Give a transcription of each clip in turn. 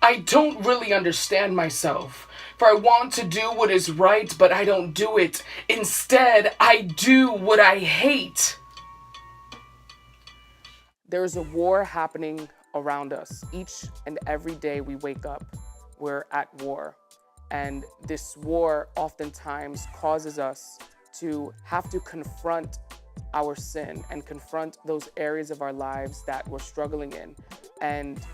I don't really understand myself. For I want to do what is right, but I don't do it. Instead, I do what I hate. There's a war happening around us. Each and every day we wake up, we're at war. And this war oftentimes causes us to have to confront our sin and confront those areas of our lives that we're struggling in. And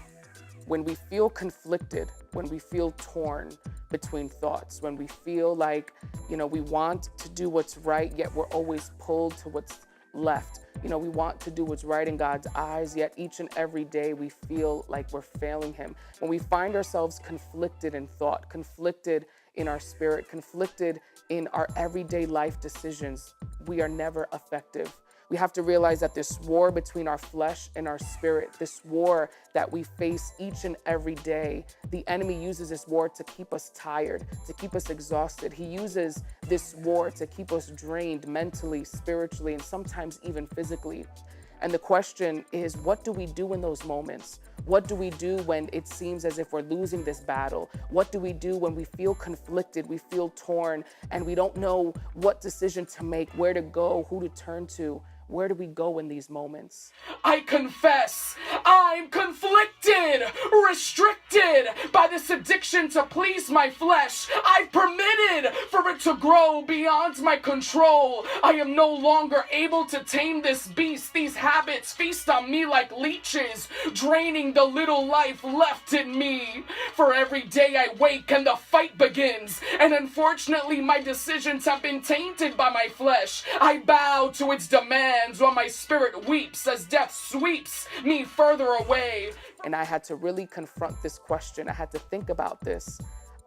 when we feel conflicted, when we feel torn between thoughts, when we feel like, we want to do what's right, yet we're always pulled to what's left. We want to do what's right in God's eyes, yet each and every day we feel like we're failing Him. When we find ourselves conflicted in thought, conflicted in our spirit, conflicted in our everyday life decisions, we are never effective. We have to realize that this war between our flesh and our spirit, this war that we face each and every day, the enemy uses this war to keep us tired, to keep us exhausted. He uses this war to keep us drained mentally, spiritually, and sometimes even physically. And the question is, what do we do in those moments? What do we do when it seems as if we're losing this battle? What do we do when we feel conflicted, we feel torn, and we don't know what decision to make, where to go, who to turn to? Where do we go in these moments? I confess, I'm conflicted, restricted by this addiction to please my flesh. I've permitted for it to grow beyond my control. I am no longer able to tame this beast. These habits feast on me like leeches, draining the little life left in me. For every day I wake and the fight begins. And unfortunately, my decisions have been tainted by my flesh. I bow to its demands while my spirit weeps as death sweeps me further away. And I had to really confront this question. I had to think about this.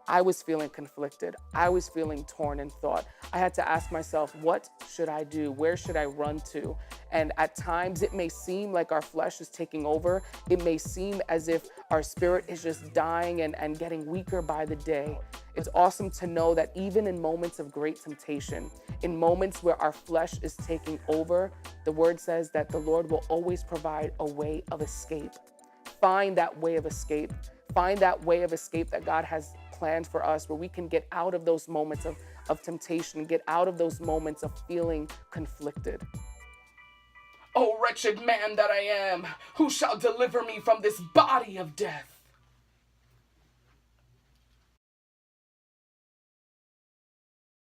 I was feeling conflicted. I was feeling torn in thought. I had to ask myself, what should I do? Where should I run to? And at times it may seem like our flesh is taking over. It may seem as if our spirit is just dying and getting weaker by the day. It's awesome to know that even in moments of great temptation, in moments where our flesh is taking over, the word says that the Lord will always provide a way of escape. Find that way of escape. Find that way of escape that God has planned for us, where we can get out of those moments of temptation, get out of those moments of feeling conflicted. Oh, wretched man that I am, who shall deliver me from this body of death?